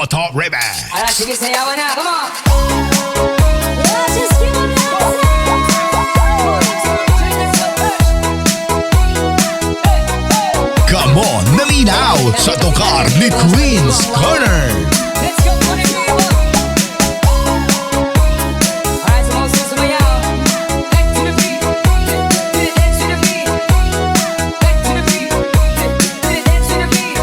Top Ribbon. Alright, sige, sayawan na. Come on. Come on, nalinaw sa tukar ni Queen's Corner. Let's go, money people. Alright, sumayaw. Back to the beat. Back to the beat. Back to the beat. Back to the beat.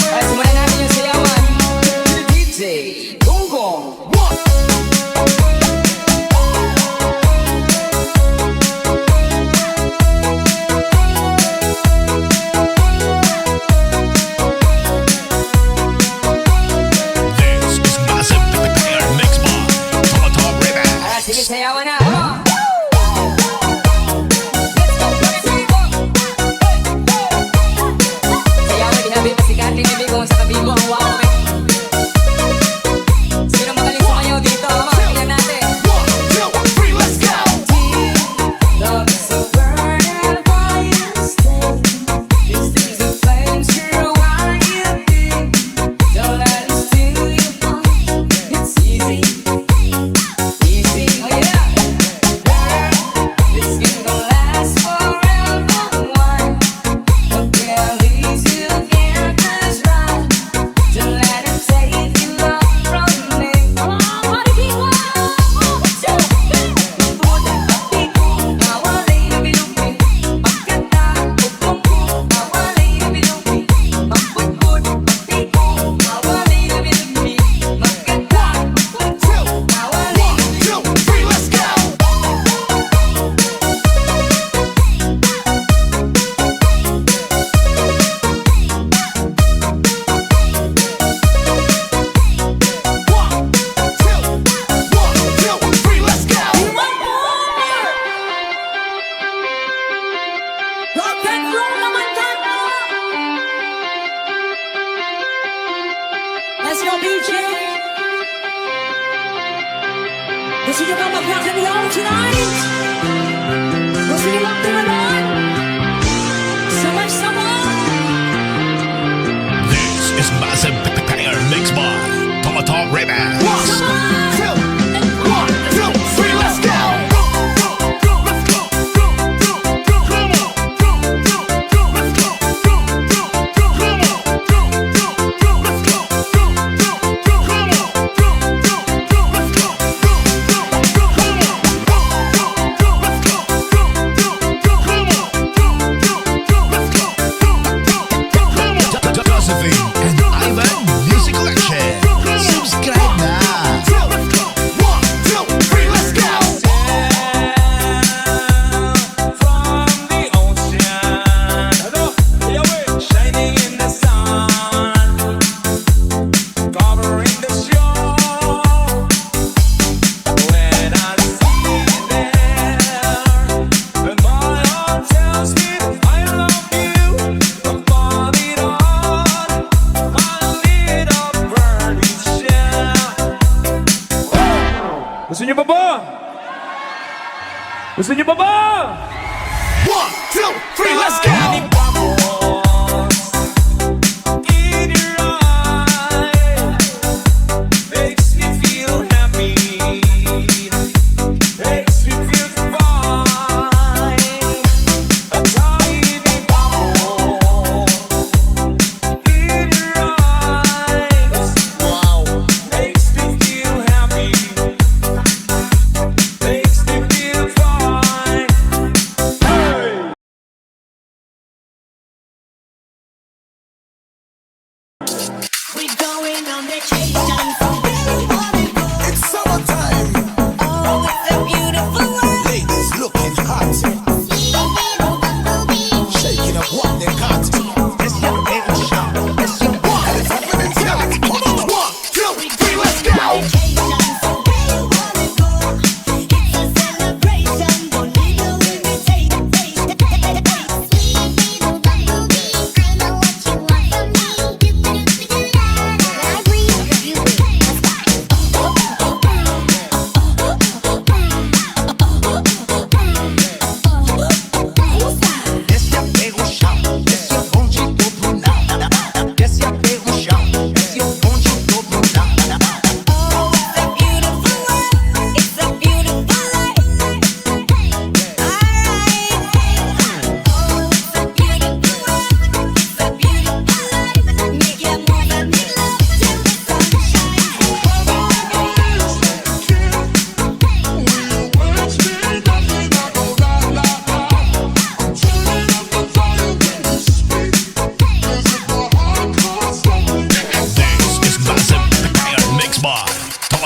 Alright, simulan natin yung sayawan. DJ Gonggong. This is massive air mix by Top Ribbon. Alright, sige, sayawan na. Come on. Let's go, money people. Sayawan, di habi pasikat, tinibigong sa kabibo ang wow. Sino magaling sa kayo dito? Come on, tingnan natin. 1, 2, 3, let's go. Love is so burning, why you stay? These things are flames, true, why you think? Don't let it steal your mind. It's easy, easy, oh yeah. Girl, this game gon' last forever. Why? What girl leaves you can't just run. Don't let him take your love from me. Come on, party people. Let's go, BJ. Gusto nyo ba magkakanilaw tonight? Gusto nyo magtumalan? Sabay-sabay! This is massive air mix by Top Ribbon. Sabay! 2, Gusto niyo pa ba? Gusto niyo pa ba? 1, 2, 3, let's go.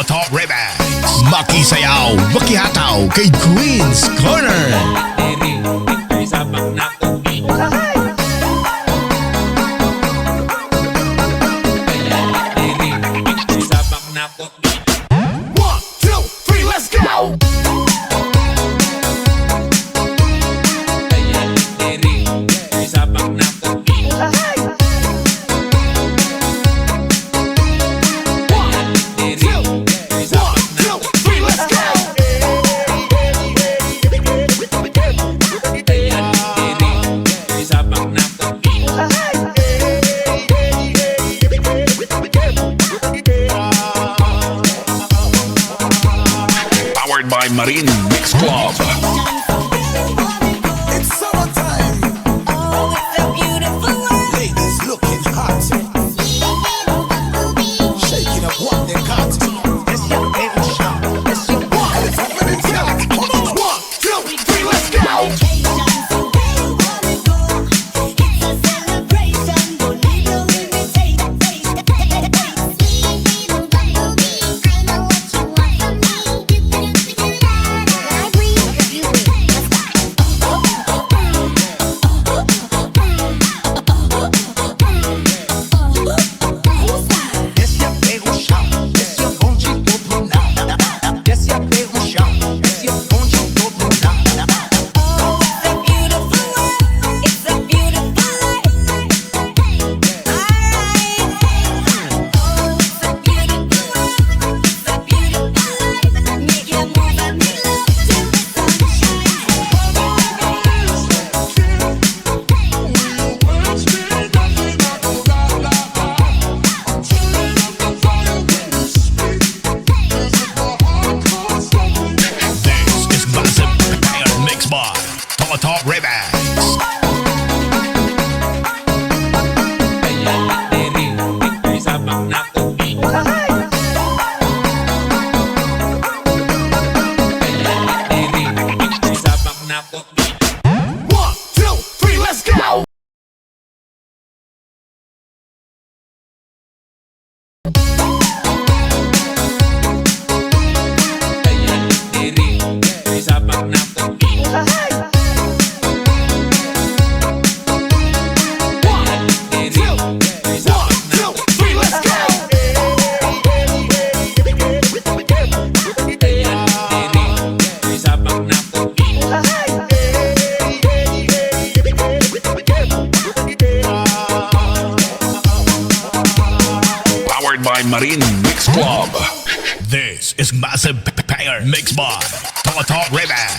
Toto Remix. Makisayaw, makihataw kay Queen's Corner. Powered by Marine Mix Club. It's summertime. Oh, it's a beautiful world. Ladies looking hot. Shaking up what they got. It's your baby shop. It's your boy. It's happening tight. Come on. 1, 2, 3, let's go. It's your baby shop. It's your bonji dobro na. It's your baby shop. It's your bonji dobro na. Oh, it's a beautiful world. It's a beautiful life. Alright. Oh, it's a beautiful world. It's a beautiful life. Make you move and make love till the This is Massive Pair Mix by Toto Remix. One, two, three, let's go. Powered by Marine Mix Club. This is Massive Pair Mix by Toto Remix.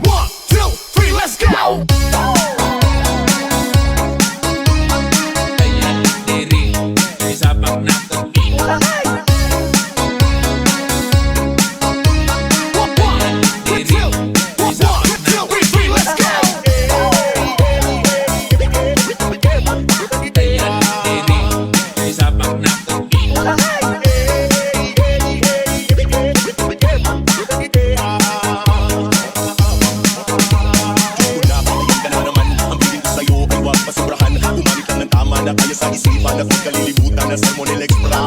One, two, three, let's go. Kaya sa isipan at kalilibutan na Salmonel Extra.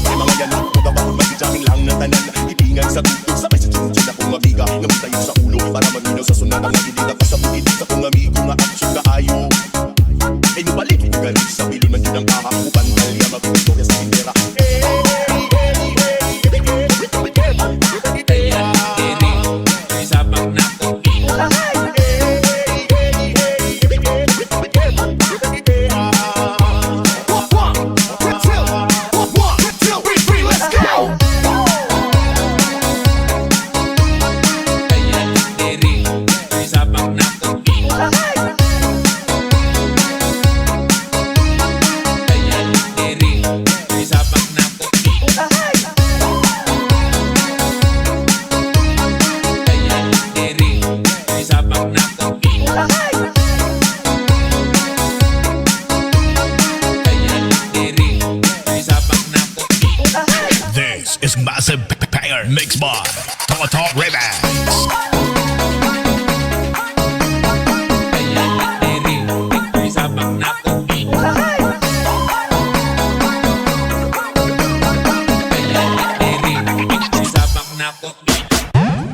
May mga yan ako dapat mag-jamming lang ng tanan. Ibingan sa tugtog sabay sa tugtog na kung mabiga. Ngamit tayo sa ulo para maminaw sa sunat. Ang nagigita pa sa bukid sa kong amigo nga aksyon kaayo. Ay nubalik yung galit sa pilon man yun ang kahakupan. Talya mag-istorya sa tindera. by Tagalog Remix.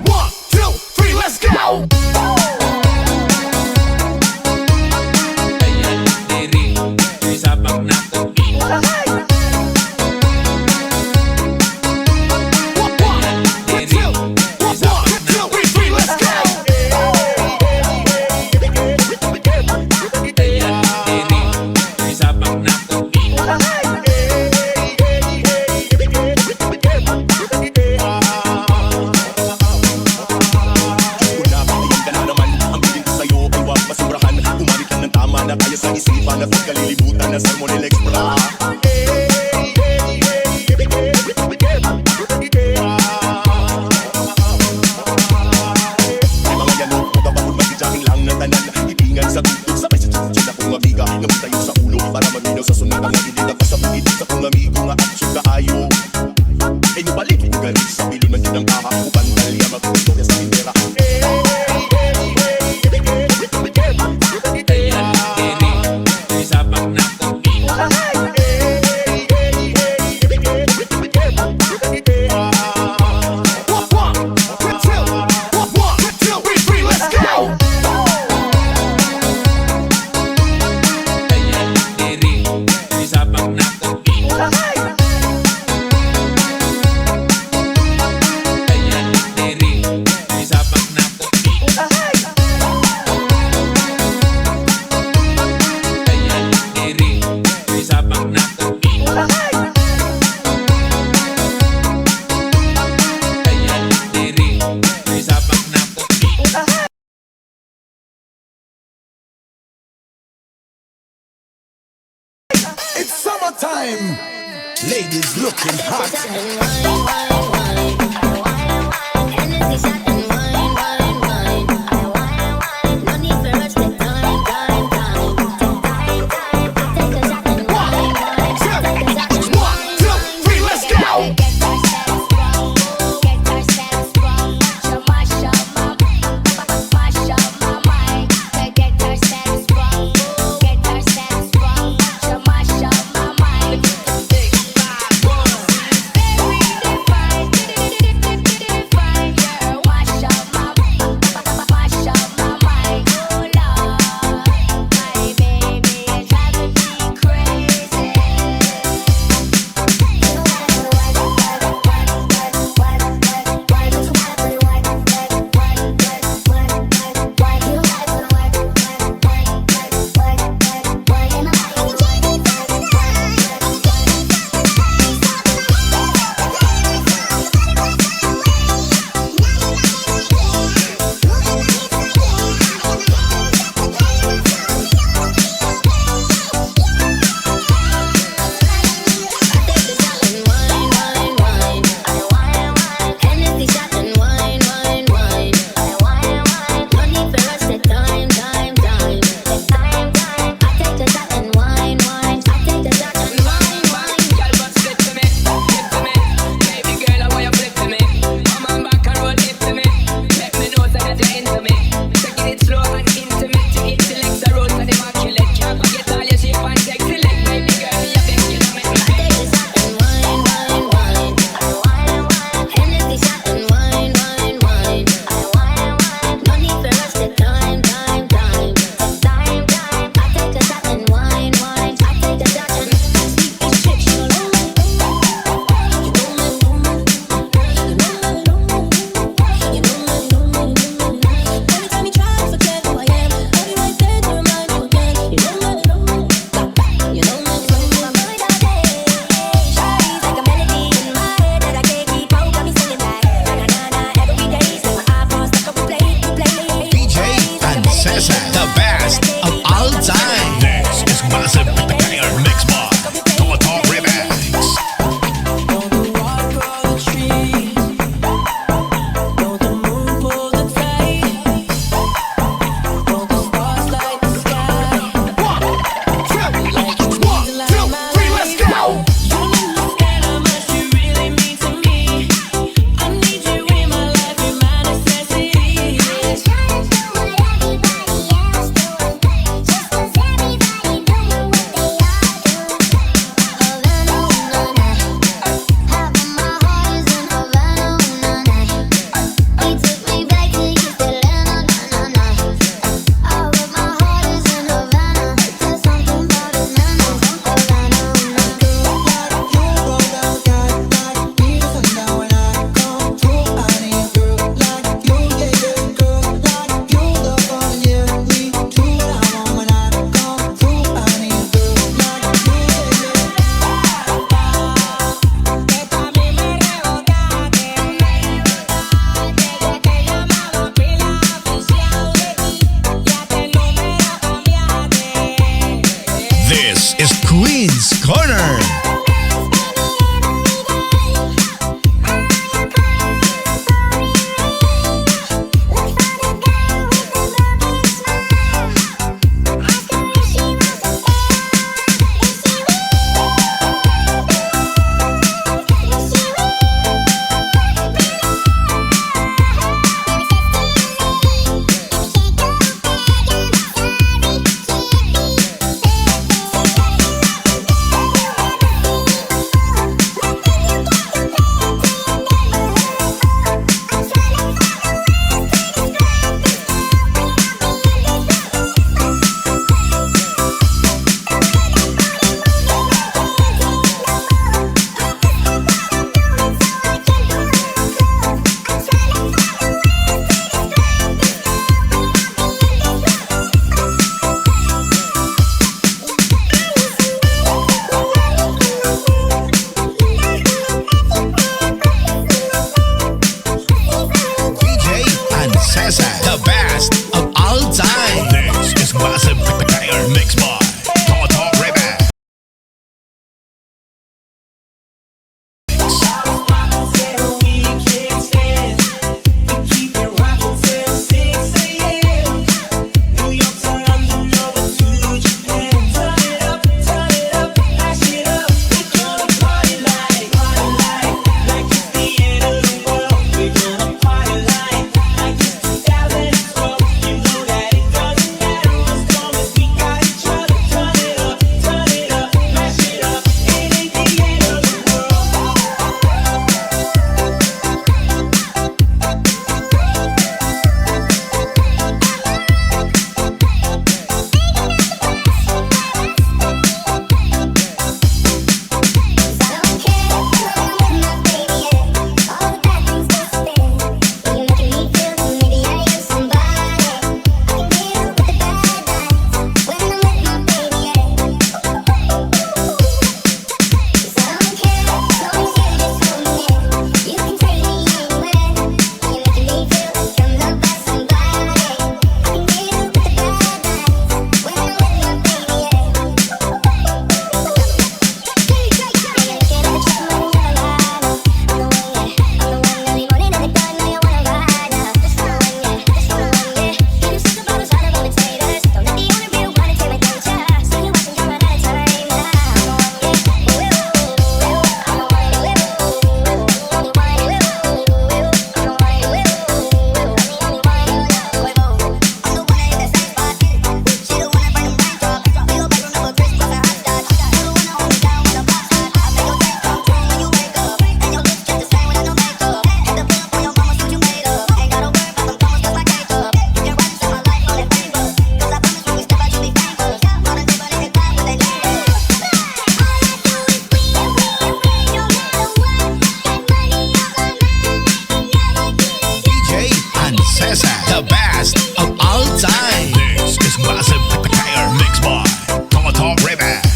One, two, three, let's go! Sa isipan at kalilibutan na Salmonel Extra. Ay mga yanok, magpapahod magkijaking lang ng tanan. Ibingan sa tutog, sabay sa tsutsut na kong amiga. Ngamit tayo sa ulo para maminaw sa sunod. Ang nagilid ako sa bukid sa kong amigo nga aksyon kaayo. Ay nubalik, galit sa pilon man din ang kaha. Upang talya magpapastorya sa tindera. It's summertime. Ladies looking hot. is Massive Payer mixed by Tagalog Remix.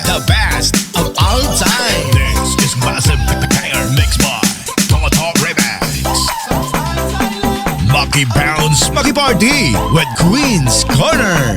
The best of all time. This is Massive Payer mixed by Tagalog Remix. Mucky Bounce, Mucky Party with Queen's Corner.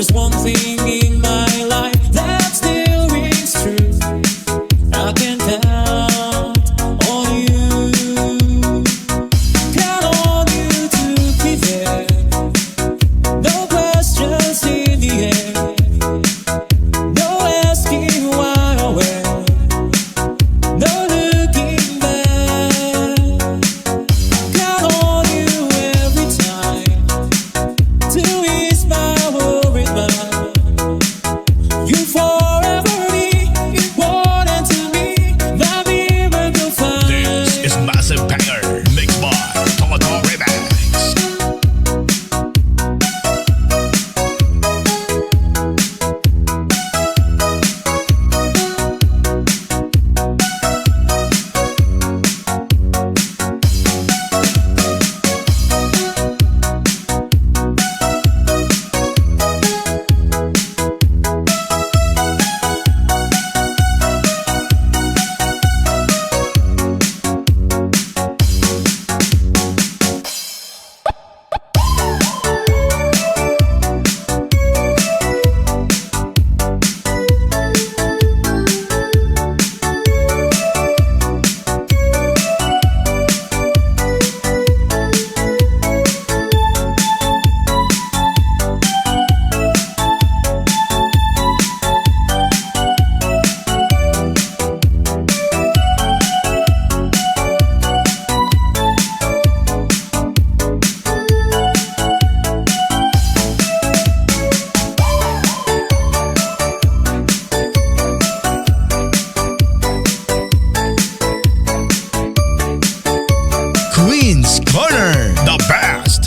There's one thing in my life that still rings true. I can count on you. Count on you to be there. No questions in the air. No asking why or where. No looking back. Count on you every time to ease my worried mind. You forever be important to me. My miracle find. This is Massive Banger mixed by Tagalog Remix. Queen's Corner, the best.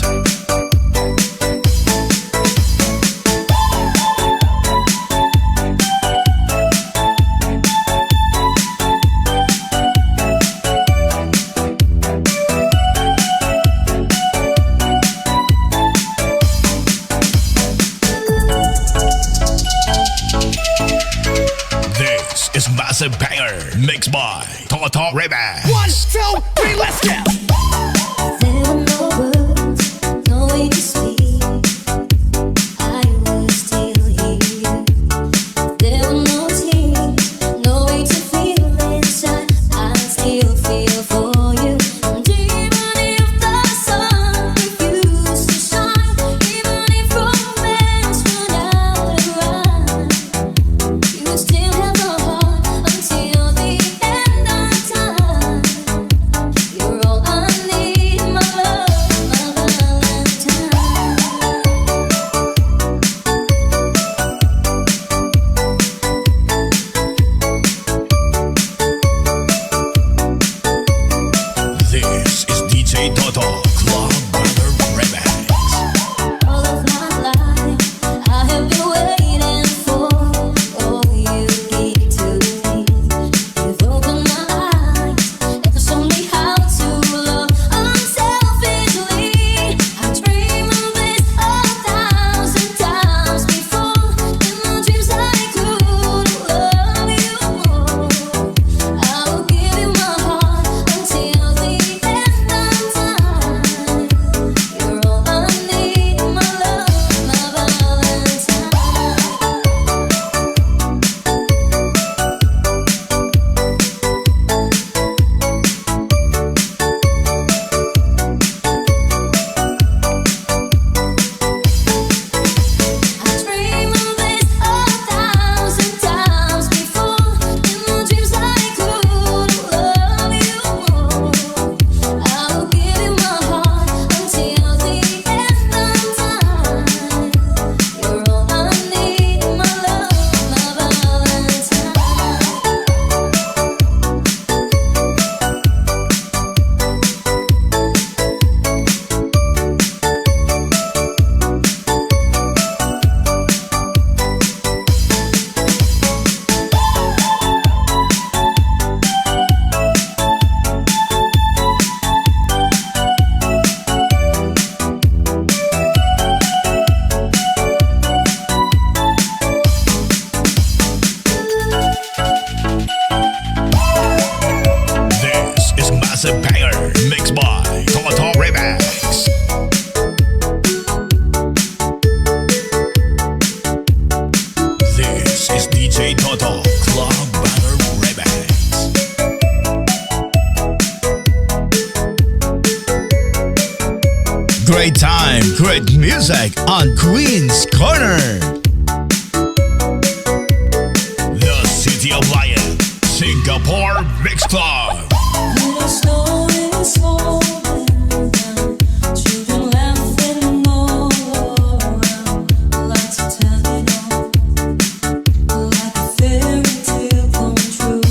This is Massive Banger mixed by Tagalog Remix. 1, 2, 3, let's go. There were no words, no way to speak. I was still here. There were no tears, no way to feel inside. I still feel for you. And even if the sun refused to shine, even if romance ran out and ran, you still have my heart until the end of time. You're all I DJ Toto Club Banger Remix. Great time, great music on Queen's Corner. The City of Lions, Singapore Mix Club. The snow is falling down, children laughing all around. Lights are turning on, like a fairy tale come true.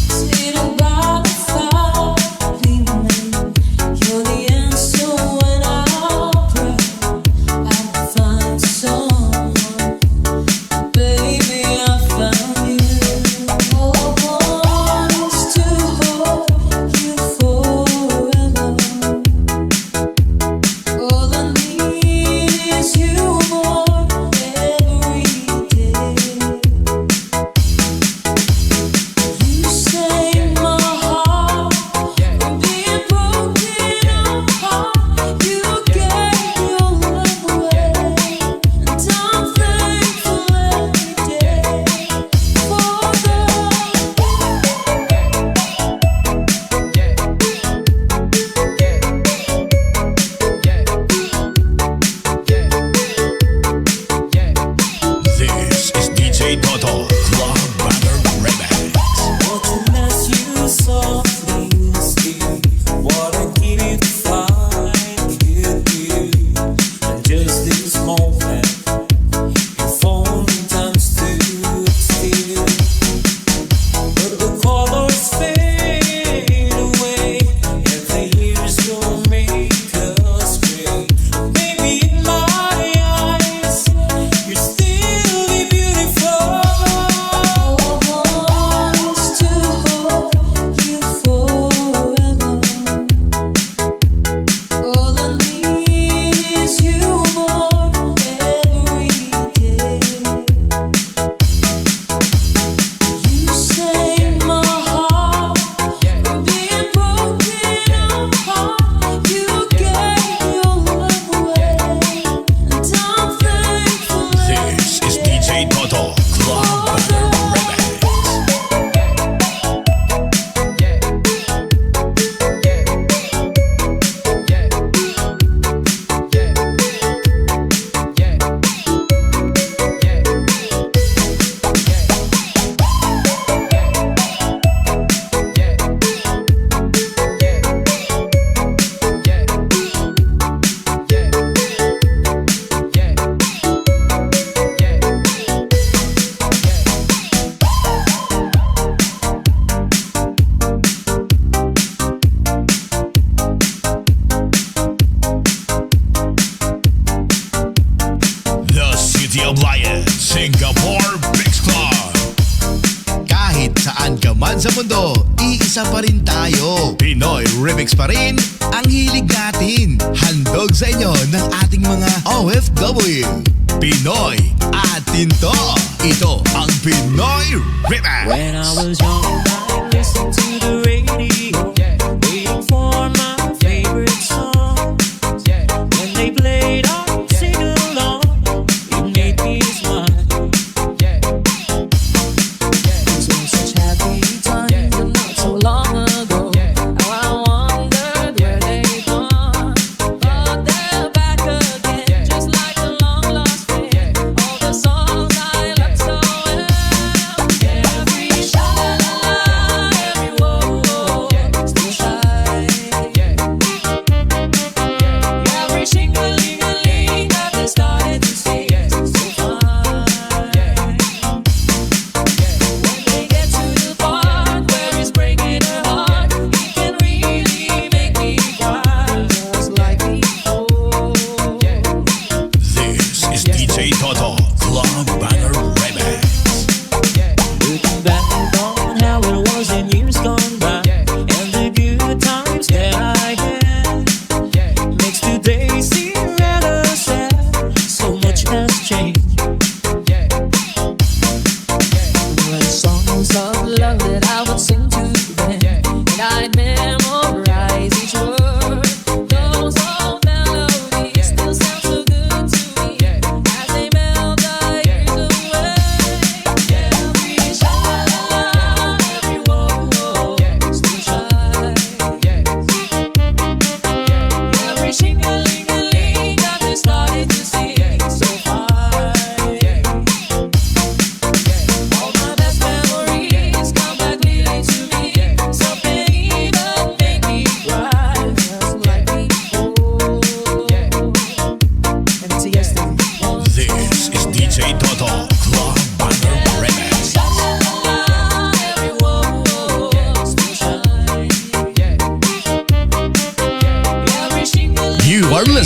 Sitting by the fire, gleaming, you're the answer when I pray. I'll find someone, baby, I found you. Oh, wants to hold you forever. All I need is you more every day. You save my heart from being broken apart. You gave your love away, and I'm thankful every day for This is DJ Toto Club Banger Remix. Watching as you softly sleep, what I give to find you. And just this moment, your phone times to still. But the colors fade away, and the years don't make us gray. Baby, in my eyes, you're still beautiful. wants to hold you forever. All I need is you more every day. You save my heart from being broken apart. You gave your love away, and I'm thankful. This is DJ Toto Club Banger Remix. The City of Lions, Singapore Mix Club. Kahit saan ka man sa mundo, iisa pa rin tayo. Pinoy Remix pa rin ang hilig natin. Handog sa inyo ng ating mga OFW. Pinoy atin to. Ito ang Pinoy Remix. When I was young, I listened to the radio, waiting for my favorite song. When they played, I'd sing along. It made me smile. These were such happy times, and not so long ago. How I wondered where they'd gone, but they're back again, just like a long lost friend. All the songs I loved so well, every sha-la-la-la, every whoa-whoa, still shine. Every shing-a-ling-a-ling that they started to sing, so fine. When they get to the part where it's breaking her heart, it can really make me cry, just like before. This is DJ Toto Club Banger Remix. Looking back on how it was in years gone by, and the good times that I had, makes today seem rather sad. So much has changed. Were songs of love that I would sing to them, and I'd memorize each word. Those old melodies still sound so good to me as they melt the years away.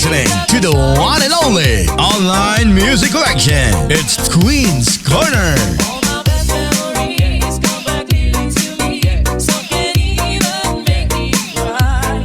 listening to the one and only online music collection. It's Queen's Corner. All my best memories come back clearly to me. Some can even make me cry.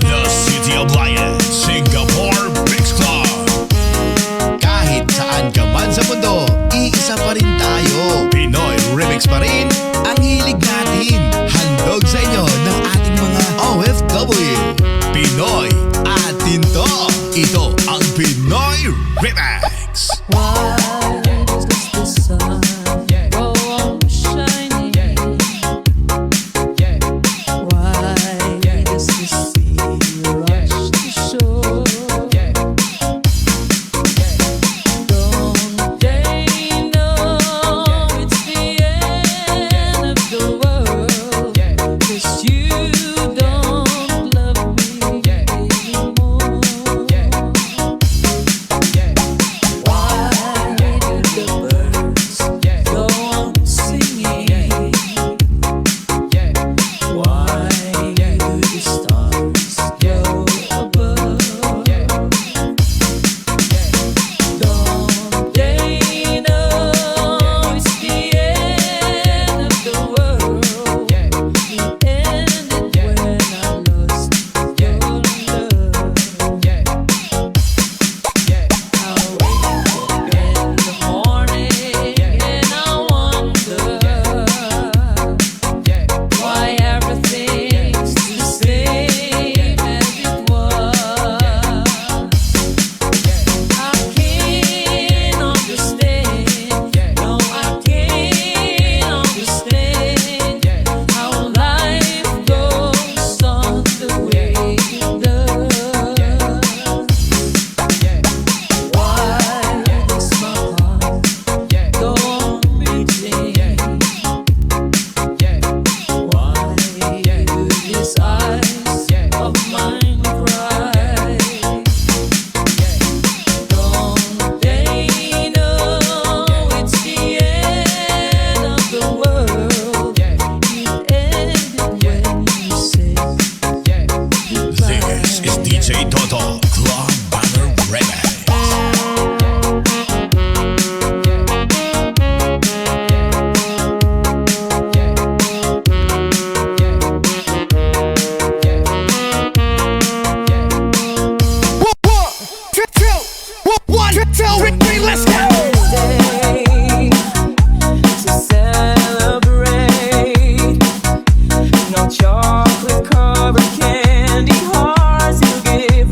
The City of Lions, Singapore Mix Club. Kahit saan ka man sa mundo, iisa pa rin tayo. Pinoy Remix pa rin ang hilig natin. Handog sa inyo ng ating mga OFW. Pinoy, atin to. Ito ang Pinoy Remix. Why does the sun go on shining? Why does the sea rush to shore? Don't they know it's the end of the world? 'Cause you don't love me anymore. Why do the birds go on singing? Why do the stars go above? Don't they know it's the end of the world? It ended when I lost your love. I wake up in the morning and I wonder why everything's the same as it was. I can't understand, no, I can't understand how life goes on the way it does. Why does my heart go on beating? Why do these eyes of mine cry? Don't they know it's the end of the world? It ended when you said goodbye. This is DJ Toto, Club Banner Remix. Let's go. Day to celebrate. No chocolate covered candy hearts you give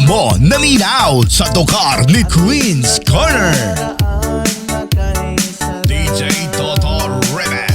mo naminaw sa tukar ni Queen's Corner. DJ Toto Remix.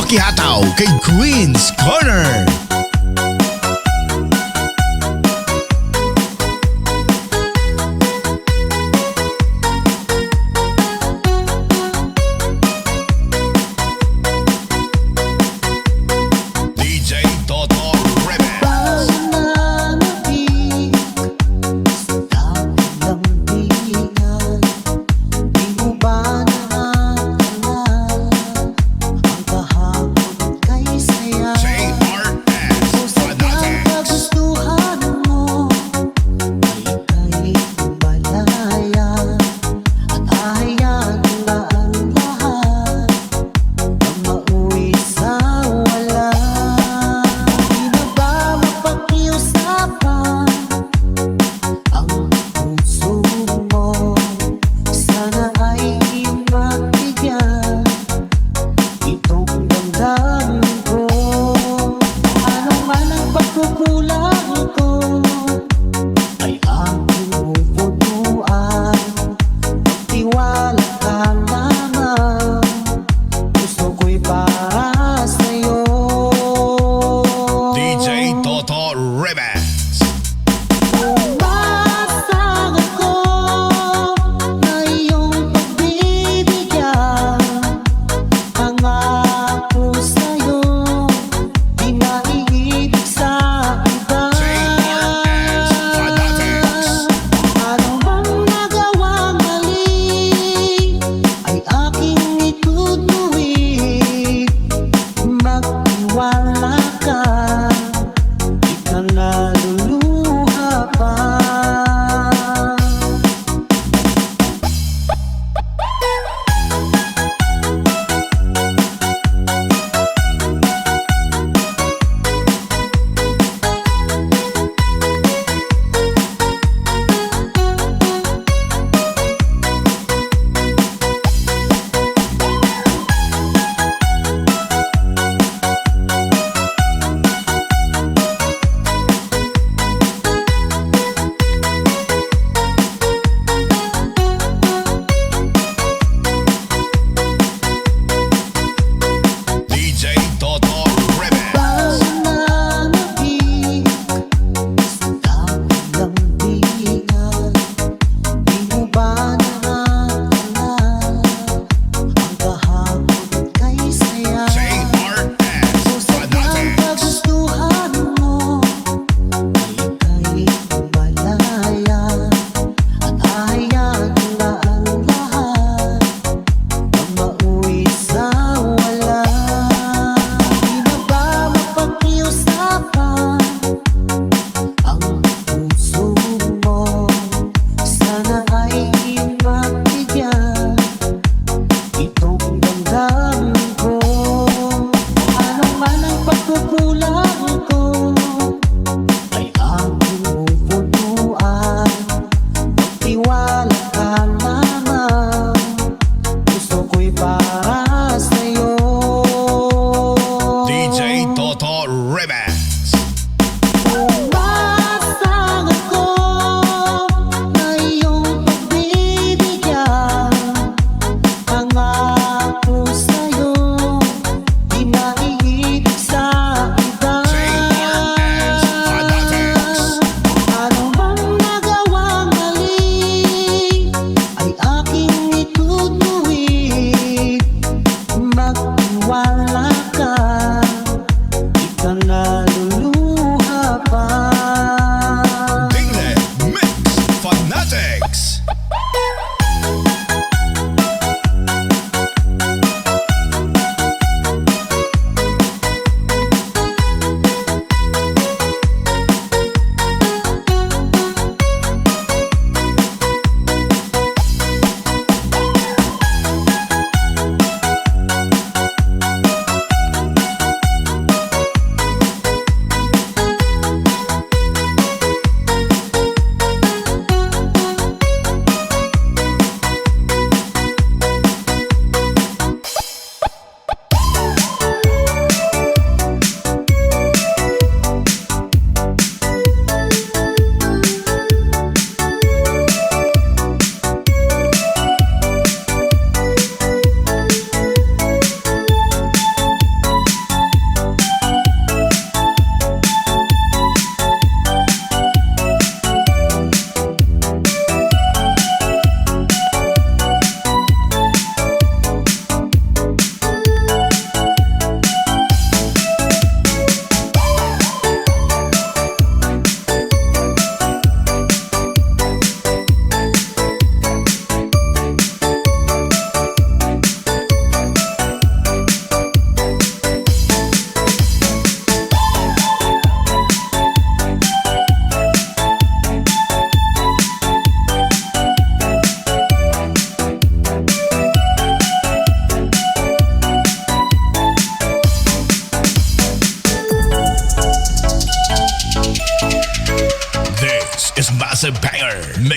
makihataw kay Queen's Corner. DJ Toto Remix. JRS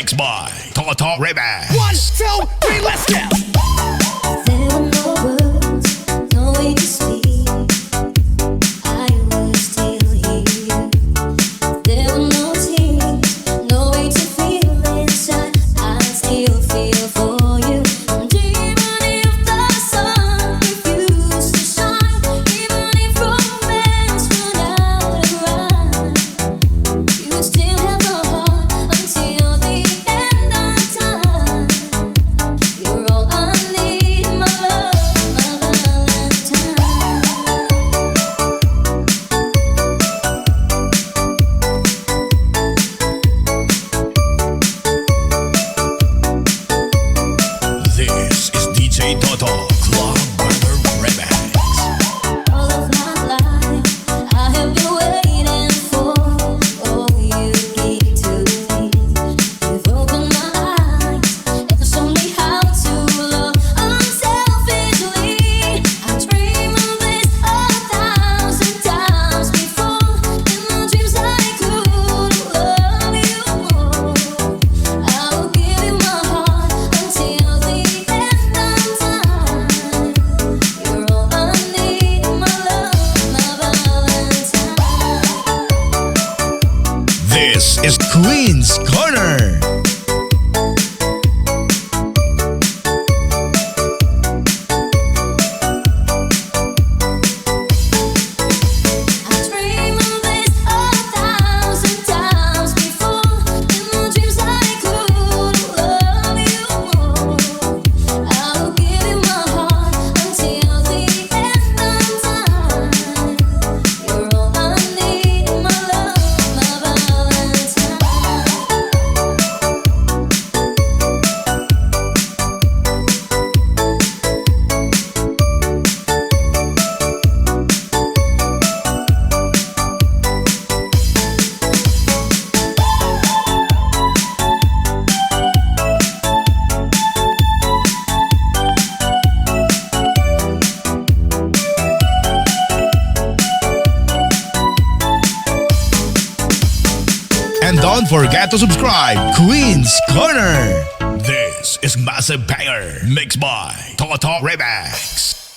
Mixed by Toto Remix. 1, 2, 3, let's go. There were no words, no way to speak. I will still hear you. There were no tears, no way to feel inside. I still feel for you. And even if the sun refuses to shine, even if romance run out of rhyme, you still have a heart until the end of time. You're all I need, my love, my Valentine. This is DJ Toto Club Burger Remix. All of my life, I have been waiting for all you give to me. You've opened my eyes and shown me how to love unselfishly. I dream of this 1,000 times before. In my dreams, I could love you more. I will give you my heart until the end of time. You're all I need, my love, my Valentine. This is Queen's Corner. I dream of this 1,000 times before. In my dreams, I could love you more. I will give you my heart until the end of time. You're all I need, my love, my Valentine. And don't forget to subscribe, Queen's Corner. This is Massive Banger, mixed by Toto Remix.